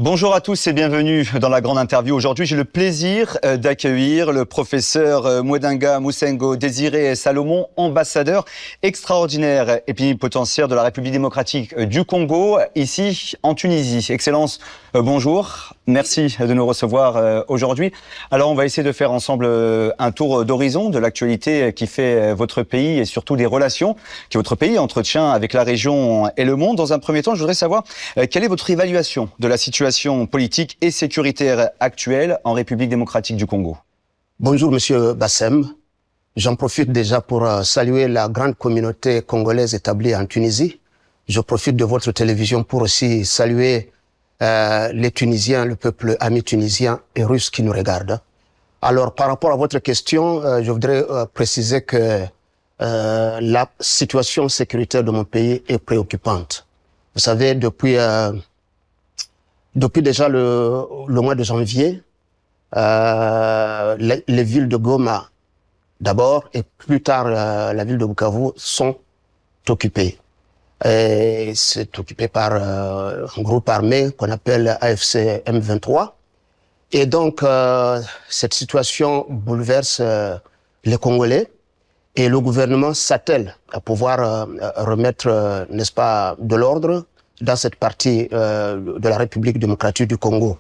Bonjour à tous et bienvenue dans la grande interview. Aujourd'hui, j'ai le plaisir d'accueillir le professeur Mwedenga Musengo Désiré Salomon, ambassadeur extraordinaire et plénipotentiaire de la République démocratique du Congo, ici en Tunisie. Excellence, bonjour. Merci de nous recevoir aujourd'hui. Alors, on va essayer de faire ensemble un tour d'horizon de l'actualité qui fait votre pays et surtout des relations que votre pays entretient avec la région et le monde. Dans un premier temps, je voudrais savoir quelle est votre évaluation de la situation politique et sécuritaire actuelle en République démocratique du Congo. Bonjour Monsieur Bassem. J'en profite déjà pour saluer la grande communauté congolaise établie en Tunisie. Je profite de votre télévision pour aussi saluer les Tunisiens, le peuple ami tunisien et russe qui nous regarde. Alors, par rapport à votre question, je voudrais préciser que la situation sécuritaire de mon pays est préoccupante. Vous savez, depuis déjà le mois de janvier, les villes de Goma, d'abord, et plus tard la ville de Bukavu, sont occupées. Et c'est occupé par un groupe armé qu'on appelle AFC M23. Et donc, cette situation bouleverse les Congolais et le gouvernement s'attelle à pouvoir remettre, n'est-ce pas, de l'ordre dans cette partie de la République démocratique du Congo.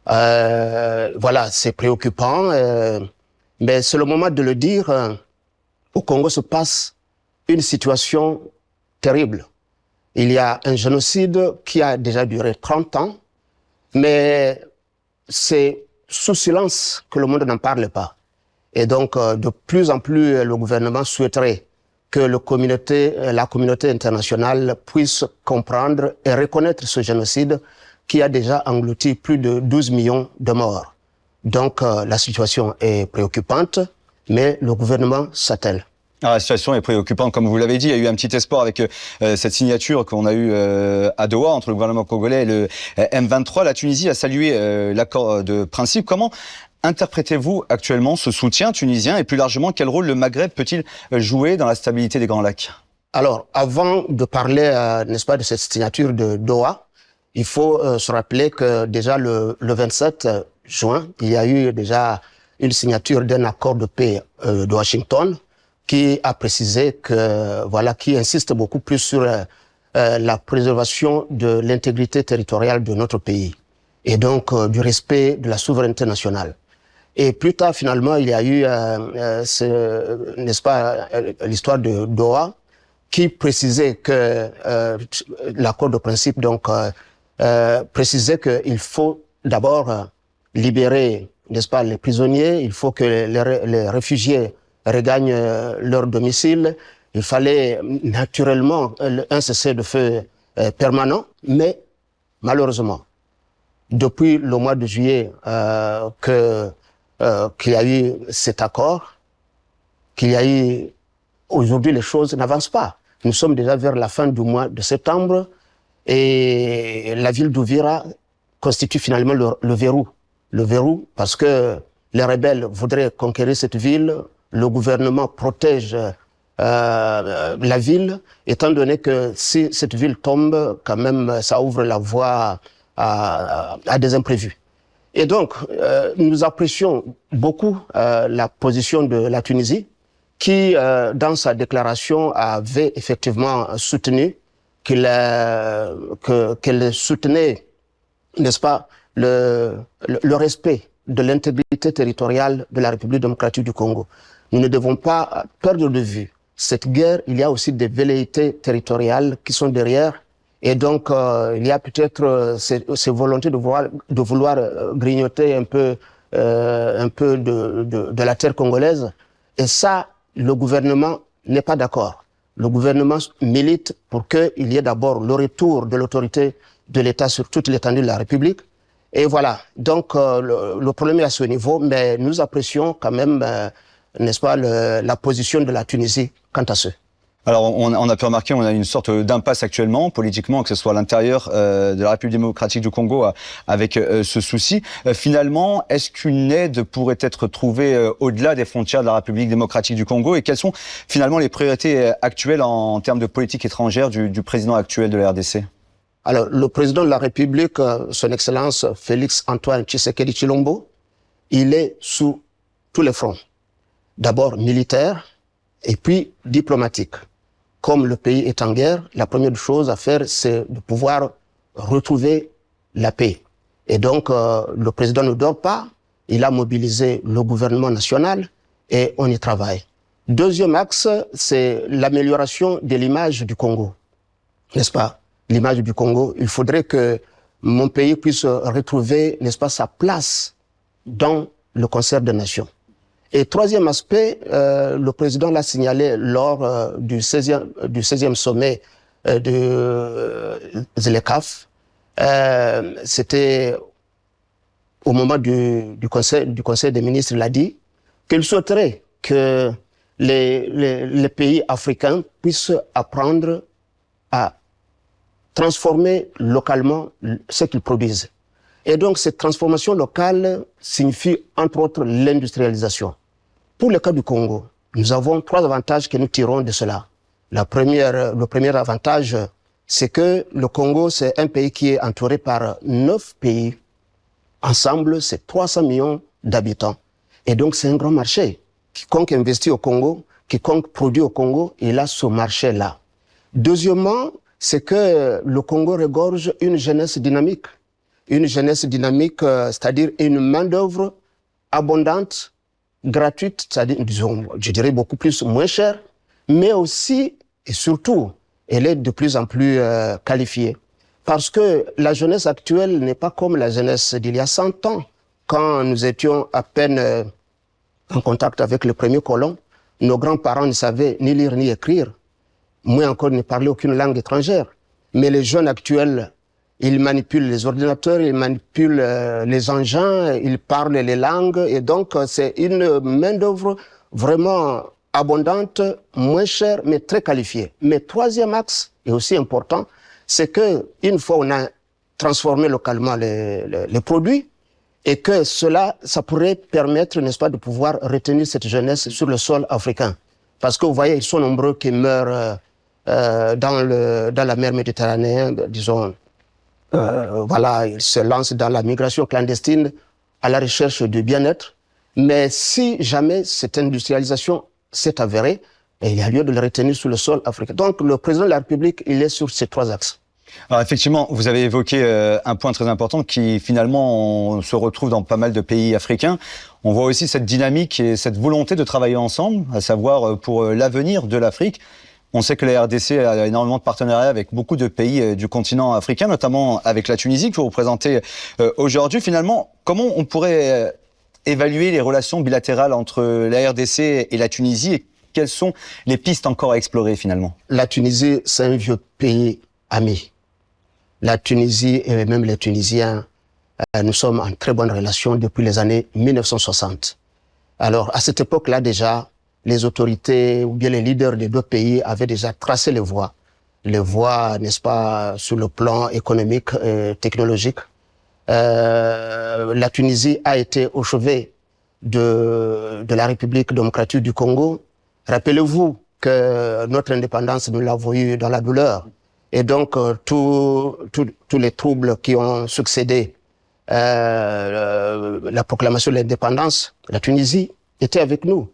Voilà, c'est préoccupant, mais c'est le moment de le dire. Au Congo se passe une situation terrible. Il y a un génocide qui a déjà duré 30 ans, mais c'est sous silence que le monde n'en parle pas. Et donc, de plus en plus, le gouvernement souhaiterait que la communauté internationale puisse comprendre et reconnaître ce génocide qui a déjà englouti plus de 12 millions de morts. Donc, la situation est préoccupante, mais le gouvernement s'attelle. La situation est préoccupante, comme vous l'avez dit. Il y a eu un petit espoir avec cette signature qu'on a eue à Doha entre le gouvernement congolais et le M23. La Tunisie a salué l'accord de principe. Comment interprétez-vous actuellement ce soutien tunisien et plus largement, quel rôle le Maghreb peut-il jouer dans la stabilité des Grands Lacs? Alors, avant de parler, n'est-ce pas, de cette signature de Doha, il faut se rappeler que déjà le 27 juin, il y a eu déjà une signature d'un accord de paix de Washington qui a précisé que, voilà, qui insiste beaucoup plus sur la préservation de l'intégrité territoriale de notre pays et donc du respect de la souveraineté nationale. Et plus tard, finalement, il y a eu, n'est-ce pas, l'histoire de Doha, qui précisait que l'accord de principe, donc, précisait qu'il faut d'abord libérer, n'est-ce pas, les prisonniers. Il faut que les réfugiés regagnent leur domicile. Il fallait naturellement un cessez-le-feu permanent, mais malheureusement, depuis le mois de juillet, qu'il y a eu cet accord, qu'il y a eu... Aujourd'hui, les choses n'avancent pas. Nous sommes déjà vers la fin du mois de septembre et la ville d'Ouvira constitue finalement le verrou. Le verrou parce que les rebelles voudraient conquérir cette ville, le gouvernement protège la ville, étant donné que si cette ville tombe, quand même, ça ouvre la voie à des imprévus. Et donc, nous apprécions beaucoup la position de la Tunisie, qui, dans sa déclaration, avait effectivement soutenu qu'elle soutenait, n'est-ce pas, le respect de l'intégrité territoriale de la République démocratique du Congo. Nous ne devons pas perdre de vue cette guerre. Il y a aussi des velléités territoriales qui sont derrière. Et donc, il y a peut-être ces volontés de vouloir grignoter un peu de la terre congolaise. Et ça, le gouvernement n'est pas d'accord. Le gouvernement milite pour qu'il y ait d'abord le retour de l'autorité de l'État sur toute l'étendue de la République. Et voilà. Donc, le problème est à ce niveau, mais nous apprécions quand même, n'est-ce pas, la position de la Tunisie quant à ce. Alors, on a pu remarquer, on a une sorte d'impasse actuellement, politiquement, que ce soit à l'intérieur de la République démocratique du Congo, avec ce souci. Finalement, est-ce qu'une aide pourrait être trouvée au-delà des frontières de la République démocratique du Congo? Et quelles sont finalement les priorités actuelles en termes de politique étrangère du président actuel de la RDC? Alors, le président de la République, son Excellence Félix Antoine Tshisekedi Tshilombo, il est sous tous les fronts. D'abord militaire et puis diplomatique. Comme le pays est en guerre, la première chose à faire, c'est de pouvoir retrouver la paix. Et donc, le président ne dort pas. Il a mobilisé le gouvernement national et on y travaille. Deuxième axe, c'est l'amélioration de l'image du Congo. N'est-ce pas? L'image du Congo, il faudrait que mon pays puisse retrouver, n'est-ce pas, sa place dans le concert des nations. Et troisième aspect, le président l'a signalé lors du 16e sommet de ZLECAf. C'était au moment du conseil des ministres, il a dit qu'il souhaiterait que les pays africains puissent apprendre à transformer localement ce qu'ils produisent. Et donc, cette transformation locale signifie, entre autres, l'industrialisation. Pour le cas du Congo, nous avons 3 avantages que nous tirons de cela. Le premier avantage, c'est que le Congo, c'est un pays qui est entouré par 9 pays. Ensemble, c'est 300 millions d'habitants. Et donc, c'est un grand marché. Quiconque investit au Congo, quiconque produit au Congo, il a ce marché-là. Deuxièmement, c'est que le Congo regorge une jeunesse dynamique. Une jeunesse dynamique, c'est-à-dire une main-d'œuvre abondante, gratuite, c'est-à-dire, disons, je dirais beaucoup plus, moins chère, mais aussi et surtout, elle est de plus en plus qualifiée. Parce que la jeunesse actuelle n'est pas comme la jeunesse d'il y a 100 ans, quand nous étions à peine en contact avec le premier colon. Nos grands-parents ne savaient ni lire ni écrire, moins encore ne parlaient aucune langue étrangère. Mais les jeunes actuels, ils manipulent les ordinateurs, ils manipulent les engins, ils parlent les langues, et donc c'est une main-d'œuvre vraiment abondante, moins chère, mais très qualifiée. Mais troisième axe, et aussi important, c'est que une fois on a transformé localement les produits, et que cela, ça pourrait permettre, n'est-ce pas, de pouvoir retenir cette jeunesse sur le sol africain. Parce que vous voyez, ils sont nombreux qui meurent dans la mer Méditerranée, disons, voilà, ils se lancent dans la migration clandestine à la recherche du bien-être. Mais si jamais cette industrialisation s'est avérée, il y a lieu de le retenir sur le sol africain. Donc le président de la République, il est sur ces 3 axes. Alors effectivement, vous avez évoqué un point très important qui finalement on se retrouve dans pas mal de pays africains. On voit aussi cette dynamique et cette volonté de travailler ensemble, à savoir pour l'avenir de l'Afrique. On sait que la RDC a énormément de partenariats avec beaucoup de pays du continent africain, notamment avec la Tunisie que vous représentez aujourd'hui. Finalement, comment on pourrait évaluer les relations bilatérales entre la RDC et la Tunisie et quelles sont les pistes encore à explorer finalement? La Tunisie, c'est un vieux pays ami. La Tunisie et même les Tunisiens, nous sommes en très bonne relation depuis les années 1960. Alors, à cette époque-là déjà, les autorités ou bien les leaders des 2 pays avaient déjà tracé les voies, n'est-ce pas, sur le plan économique et technologique. La Tunisie a été au chevet de la République démocratique du Congo. Rappelez-vous que notre indépendance, nous l'avons eue dans la douleur. Et donc, tous les troubles qui ont succédé la proclamation de l'indépendance, la Tunisie était avec nous.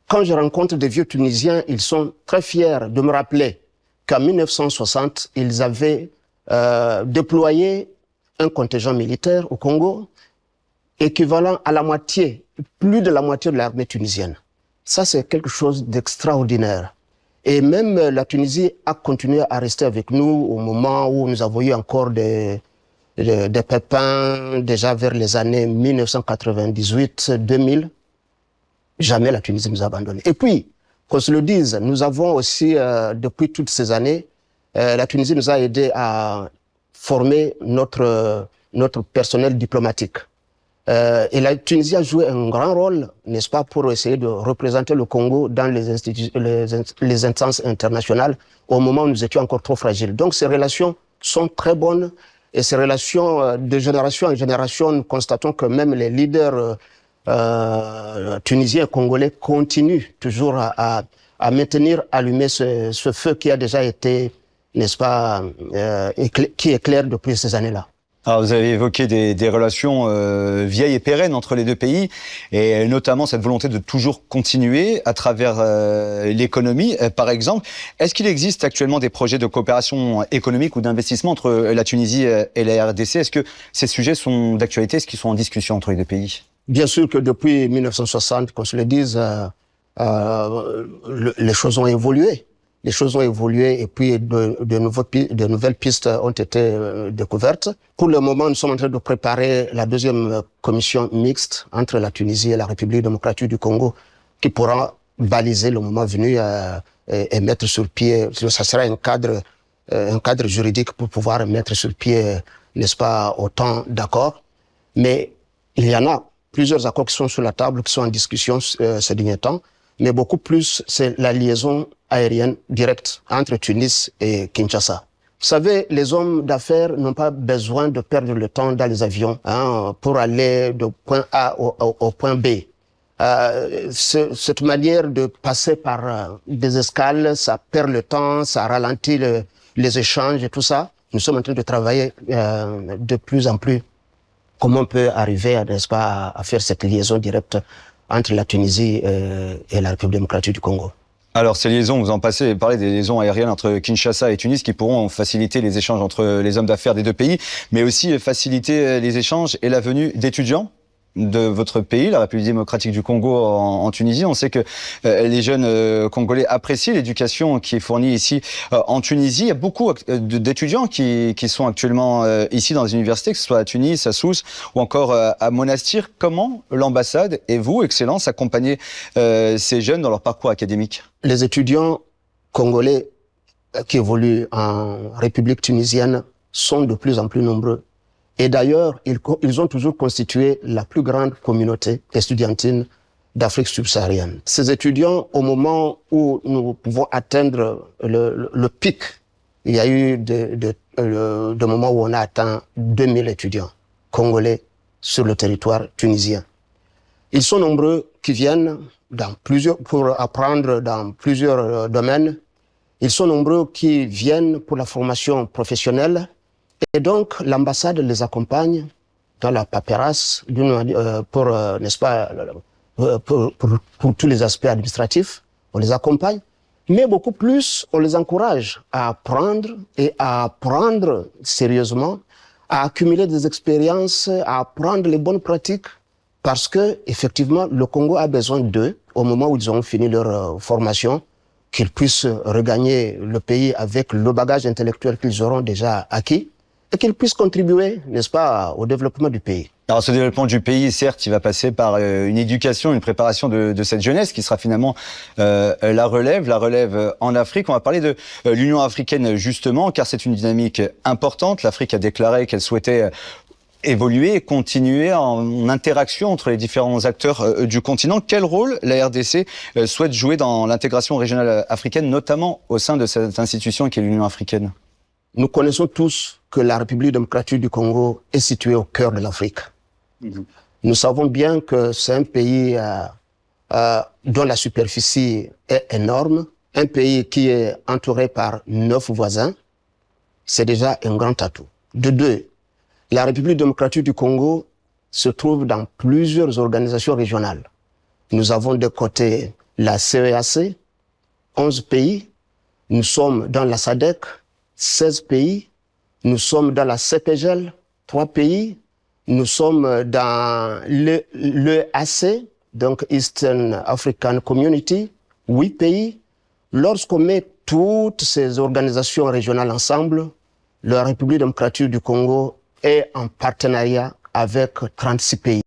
Quand je rencontre des vieux Tunisiens, ils sont très fiers de me rappeler qu'en 1960, ils avaient déployé un contingent militaire au Congo équivalent à la moitié, plus de la moitié de l'armée tunisienne. Ça, c'est quelque chose d'extraordinaire. Et même la Tunisie a continué à rester avec nous au moment où nous avons eu encore des pépins, déjà vers les années 1998-2000. Jamais la Tunisie nous a abandonnés. Et puis, qu'on se le dise, nous avons aussi, depuis toutes ces années, la Tunisie nous a aidés à former notre personnel diplomatique. Et la Tunisie a joué un grand rôle, n'est-ce pas, pour essayer de représenter le Congo dans les instances internationales au moment où nous étions encore trop fragiles. Donc ces relations sont très bonnes et ces relations de génération en génération, nous constatons que même les leaders tunisiens et congolais continuent toujours à maintenir allumé ce feu qui a déjà été n'est-ce pas, qui est clair depuis ces années-là. Alors vous avez évoqué des relations vieilles et pérennes entre les deux pays, et notamment cette volonté de toujours continuer à travers l'économie, par exemple. Est-ce qu'il existe actuellement des projets de coopération économique ou d'investissement entre la Tunisie et la RDC? Est-ce que ces sujets sont d'actualité? Est-ce qu'ils sont en discussion entre les deux pays? Bien sûr que depuis 1960, qu'on se le dise, les choses ont évolué. Les choses ont évolué et puis de nouvelles pistes ont été découvertes. Pour le moment, nous sommes en train de préparer la deuxième commission mixte entre la Tunisie et la République démocratique du Congo qui pourra baliser le moment venu et mettre sur pied, ça sera un cadre juridique pour pouvoir mettre sur pied, n'est-ce pas, autant d'accords. Mais il y en a plusieurs accords qui sont sur la table, qui sont en discussion ces derniers temps. Mais beaucoup plus, c'est la liaison aérienne directe entre Tunis et Kinshasa. Vous savez, les hommes d'affaires n'ont pas besoin de perdre le temps dans les avions pour aller du point A au point B. Cette manière de passer par des escales, ça perd le temps, ça ralentit les échanges et tout ça. Nous sommes en train de travailler de plus en plus comment on peut arriver, n'est-ce pas, à faire cette liaison directe entre la Tunisie et la République démocratique du Congo. Alors ces liaisons, vous en parlez des liaisons aériennes entre Kinshasa et Tunis qui pourront faciliter les échanges entre les hommes d'affaires des deux pays, mais aussi faciliter les échanges et la venue d'étudiants de votre pays, la République démocratique du Congo en Tunisie. On sait que les jeunes Congolais apprécient l'éducation qui est fournie ici en Tunisie. Il y a beaucoup d'étudiants qui sont actuellement ici dans les universités, que ce soit à Tunis, à Sousse ou encore à Monastir. Comment l'ambassade et vous, Excellence, accompagnez ces jeunes dans leur parcours académique? Les étudiants congolais qui évoluent en République tunisienne sont de plus en plus nombreux. Et d'ailleurs, ils ont toujours constitué la plus grande communauté estudiantine d'Afrique subsaharienne. Ces étudiants, au moment où nous pouvons atteindre le pic, il y a eu des moments où on a atteint 2000 étudiants congolais sur le territoire tunisien. Ils sont nombreux qui viennent pour apprendre dans plusieurs domaines. Ils sont nombreux qui viennent pour la formation professionnelle. Et donc, l'ambassade les accompagne dans la paperasse pour, n'est-ce pas, pour tous les aspects administratifs. On les accompagne, mais beaucoup plus, on les encourage à apprendre et à apprendre sérieusement, à accumuler des expériences, à apprendre les bonnes pratiques, parce que, effectivement, le Congo a besoin d'eux au moment où ils ont fini leur formation, qu'ils puissent regagner le pays avec le bagage intellectuel qu'ils auront déjà acquis, et qu'ils puissent contribuer, n'est-ce pas, au développement du pays. Alors ce développement du pays, certes, il va passer par une éducation, une préparation de cette jeunesse qui sera finalement la relève en Afrique. On va parler de l'Union africaine justement, car c'est une dynamique importante. L'Afrique a déclaré qu'elle souhaitait évoluer et continuer en interaction entre les différents acteurs du continent. Quel rôle la RDC souhaite jouer dans l'intégration régionale africaine, notamment au sein de cette institution qui est l'Union africaine? Nous connaissons tous que la République démocratique du Congo est située au cœur de l'Afrique. Nous savons bien que c'est un pays dont la superficie est énorme, un pays qui est entouré par 9 voisins. C'est déjà un grand atout. De deux, la République démocratique du Congo se trouve dans plusieurs organisations régionales. Nous avons de côté la CEAC, 11 pays. Nous sommes dans la SADC, 16 pays. Nous sommes dans la CEPGL, 3 pays. Nous sommes dans l'EAC, donc Eastern African Community, 8 pays. Lorsqu'on met toutes ces organisations régionales ensemble, la République démocratique du Congo est en partenariat avec 36 pays.